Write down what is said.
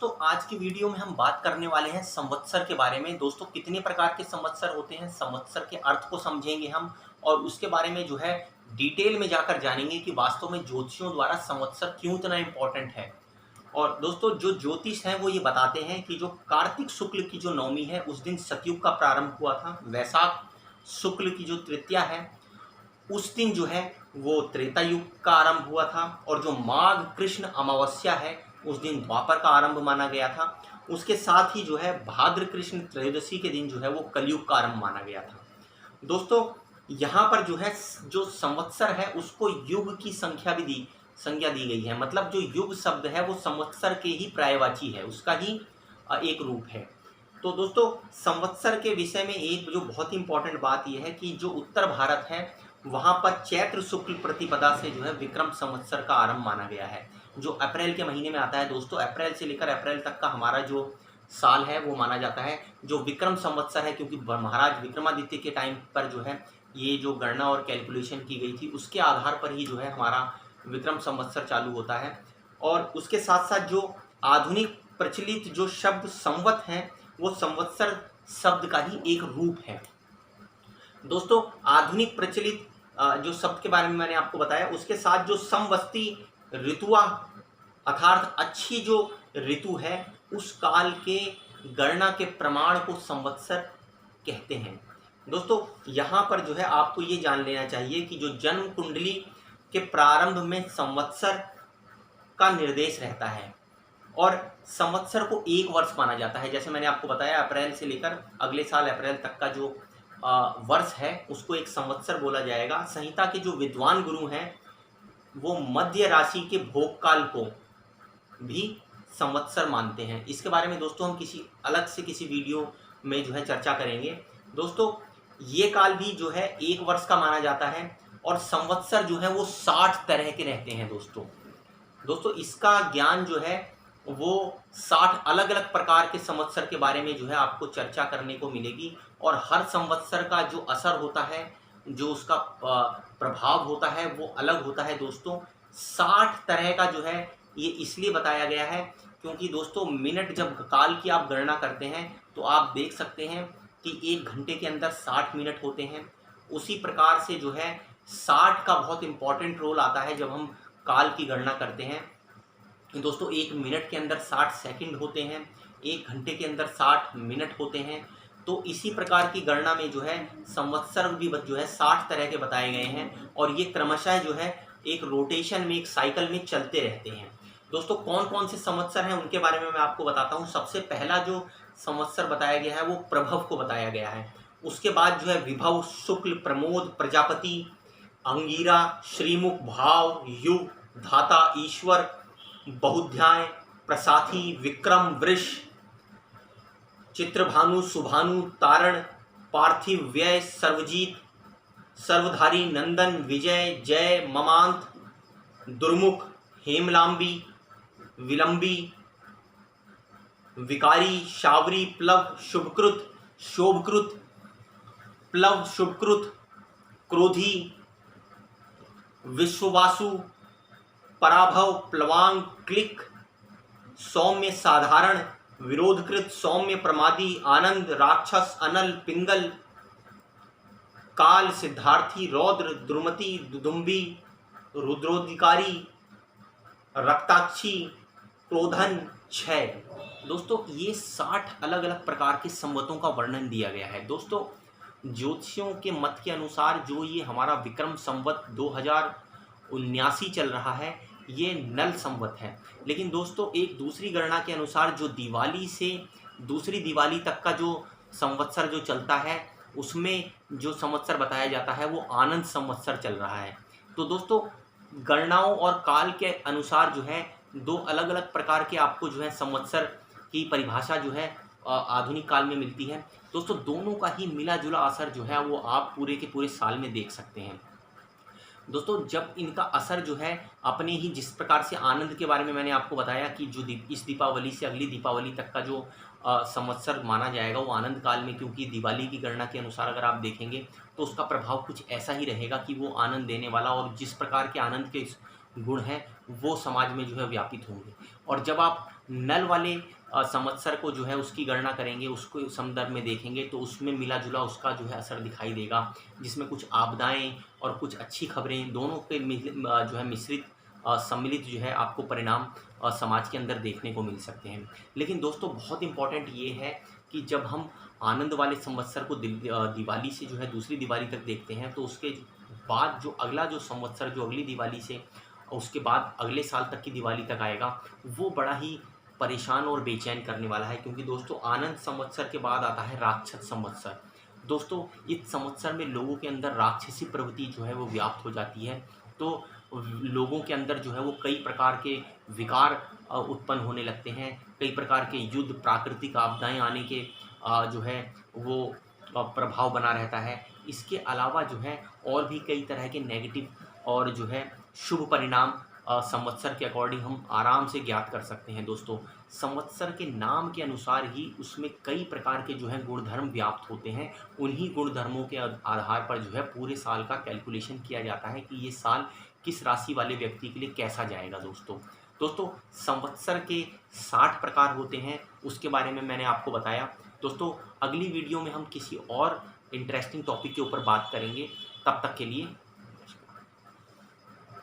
दोस्तों आज की वीडियो में हम बात करने वाले हैं संवत्सर के बारे में। दोस्तों कितने प्रकार के संवत्सर होते हैं, संवत्सर के अर्थ को समझेंगे हम और उसके बारे में जो है डिटेल में जाकर जानेंगे कि वास्तव में ज्योतिषियों द्वारा संवत्सर क्यों इतना इम्पोर्टेंट है। और दोस्तों जो ज्योतिष हैं वो ये बताते हैं कि जो कार्तिक शुक्ल की जो नवमी है उस दिन सतयुग का प्रारंभ हुआ था। वैशाख शुक्ल की जो तृतीया है उस दिन जो है वो त्रेता युग का आरंभ हुआ था और जो माघ कृष्ण अमावस्या है उस दिन द्वापर का आरंभ माना गया था। उसके साथ ही जो है भाद्र कृष्ण त्रयोदशी के दिन जो है वो कलयुग का आरंभ माना गया था। दोस्तों यहाँ पर जो है जो संवत्सर है उसको युग की संज्ञा दी गई है। मतलब जो युग शब्द है वो संवत्सर के ही पर्यायवाची है, उसका ही एक रूप है। तो दोस्तों संवत्सर के विषय में एक जो बहुत ही इंपॉर्टेंट बात यह है कि जो उत्तर भारत है वहाँ पर चैत्र शुक्ल प्रतिपदा से जो है विक्रम संवत्सर का आरंभ माना गया है, जो अप्रैल के महीने में आता है। दोस्तों अप्रैल से लेकर अप्रैल तक का हमारा जो साल है वो माना जाता है जो विक्रम संवत्सर है, क्योंकि महाराज विक्रमादित्य के टाइम पर जो है ये जो गणना और कैलकुलेशन की गई थी उसके आधार पर ही जो है हमारा विक्रम संवत्सर चालू होता है। और उसके साथ साथ जो आधुनिक प्रचलित जो शब्द संवत है वो संवत्सर शब्द का ही एक रूप है। दोस्तों आधुनिक प्रचलित जो शब्द के बारे में मैंने आपको बताया, उसके साथ जो समवस्ती ऋतुआ अर्थात अच्छी जो ऋतु है उस काल के गणना के प्रमाण को संवत्सर कहते हैं। दोस्तों यहाँ पर जो है आपको ये जान लेना चाहिए कि जो जन्म कुंडली के प्रारंभ में संवत्सर का निर्देश रहता है और संवत्सर को एक वर्ष माना जाता है। जैसे मैंने आपको बताया अप्रैल से लेकर अगले साल अप्रैल तक का जो वर्ष है उसको एक संवत्सर बोला जाएगा। संहिता के जो विद्वान गुरु हैं वो मध्य राशि के भोग काल को भी संवत्सर मानते हैं। इसके बारे में दोस्तों हम किसी अलग से किसी वीडियो में जो है चर्चा करेंगे। दोस्तों ये काल भी जो है एक वर्ष का माना जाता है और संवत्सर जो है वो 60 तरह के रहते हैं। दोस्तों इसका ज्ञान जो है वो 60 अलग अलग प्रकार के संवत्सर के बारे में जो है आपको चर्चा करने को मिलेगी और हर संवत्सर का जो असर होता है, जो उसका प्रभाव होता है वो अलग होता है। दोस्तों 60 तरह का जो है ये इसलिए बताया गया है क्योंकि दोस्तों मिनट जब काल की आप गणना करते हैं तो आप देख सकते हैं कि एक घंटे के अंदर 60 मिनट होते हैं। उसी प्रकार से जो है 60 का बहुत इम्पॉर्टेंट रोल आता है जब हम काल की गणना करते हैं। दोस्तों एक मिनट के अंदर 60 सेकंड होते हैं, एक घंटे के अंदर 60 मिनट होते हैं। तो इसी प्रकार की गणना में जो है संवत्सर भी जो है 60 तरह के बताए गए हैं और ये क्रमशः जो है एक रोटेशन में एक साइकिल में चलते रहते हैं। दोस्तों कौन कौन से संवत्सर हैं उनके बारे में मैं आपको बताता हूँ। सबसे पहला जो संवत्सर बताया गया है वो प्रभव को बताया गया है। उसके बाद जो है विभव, शुक्ल, प्रमोद, प्रजापति, अंगीरा, श्रीमुख, भाव, युग, धाता, ईश्वर, बहुध्याय, प्रसाथी, विक्रम, वृष, चित्रभानु, सुभानु, तारण, पार्थिव, व्यय, सर्वजीत, सर्वधारी, नंदन, विजय, जय, ममांत, दुर्मुख, हेमलांबी, विलंबी, विकारी, शावरी, प्लव, शुभकृत, शोभकृत, प्लव, शुभकृत, क्रोधी, विश्ववासु, पराभव, प्लवांग, क्लिक, सौम्य, साधारण, विरोधकृत, सौम्य, प्रमादी, आनंद, राक्षस, अनल, पिंगल, काल, सिद्धार्थी, रौद्र, द्रुमति, दुदुम्बी, रुद्रोधिकारी, रक्ताक्षी, क्रोधन, क्षय। दोस्तों ये 60 अलग अलग प्रकार के संवतों का वर्णन दिया गया है। दोस्तों ज्योतिषियों के मत के अनुसार जो ये हमारा विक्रम संवत 2079 चल रहा है ये नल संवत है। लेकिन दोस्तों एक दूसरी गणना के अनुसार जो दिवाली से दूसरी दिवाली तक का जो संवत्सर जो चलता है उसमें जो संवत्सर बताया जाता है वो आनंद संवत्सर चल रहा है। तो दोस्तों गणनाओं और काल के अनुसार जो है दो अलग अलग प्रकार के आपको जो है संवत्सर की परिभाषा जो है आधुनिक काल में मिलती है। दोस्तों दोनों का ही मिला जुला असर जो है वो आप पूरे के पूरे साल में देख सकते हैं। दोस्तों जब इनका असर जो है अपने ही जिस प्रकार से आनंद के बारे में मैंने आपको बताया कि जो इस दीपावली से अगली दीपावली तक का जो संवत्सर माना जाएगा वो आनंद काल में, क्योंकि दिवाली की गणना के अनुसार अगर आप देखेंगे तो उसका प्रभाव कुछ ऐसा ही रहेगा कि वो आनंद देने वाला और जिस प्रकार के आनंद के गुण हैं वो समाज में जो है व्यापित होंगे। और जब आप नल वाले संवत्सर को जो है उसकी गणना करेंगे, उसको संदर्भ में देखेंगे तो उसमें मिला-जुला उसका जो है असर दिखाई देगा, जिसमें कुछ आपदाएँ और कुछ अच्छी खबरें दोनों के जो है मिश्रित सम्मिलित जो है आपको परिणाम समाज के अंदर देखने को मिल सकते हैं। लेकिन दोस्तों बहुत इम्पोर्टेंट ये है कि जब हम आनंद वाले संवत्सर को दिवाली से जो है दूसरी दिवाली तक देखते हैं, तो उसके बाद जो अगला जो संवत्सर जो अगली दिवाली से उसके बाद अगले साल तक की दिवाली तक आएगा, वो बड़ा ही परेशान और बेचैन करने वाला है, क्योंकि दोस्तों आनंद संवत्सर के बाद आता है राक्षस संवत्सर। दोस्तों इस संवत्सर में लोगों के अंदर राक्षसी प्रवृत्ति जो है वो व्याप्त हो जाती है। तो लोगों के अंदर जो है वो कई प्रकार के विकार उत्पन्न होने लगते हैं, कई प्रकार के युद्ध, प्राकृतिक आपदाएँ आने के जो है वो प्रभाव बना रहता है। इसके अलावा जो है और भी कई तरह के नेगेटिव और जो है शुभ परिणाम संवत्सर के अकॉर्डिंग हम आराम से ज्ञात कर सकते हैं दोस्तों। संवत्सर के नाम के अनुसार ही उसमें कई प्रकार के जो हैं गुणधर्म व्याप्त होते हैं। उन्हीं गुणधर्मों के आधार पर जो है पूरे साल का कैलकुलेशन किया जाता है कि ये साल किस राशि वाले व्यक्ति के लिए कैसा जाएगा दोस्तों। दोस्तों संवत्सर के 60 प्रकार होते हैं, उसके बारे में मैंने आपको बताया। दोस्तों अगली वीडियो में हम किसी और इंटरेस्टिंग टॉपिक के ऊपर बात करेंगे। तब तक के लिए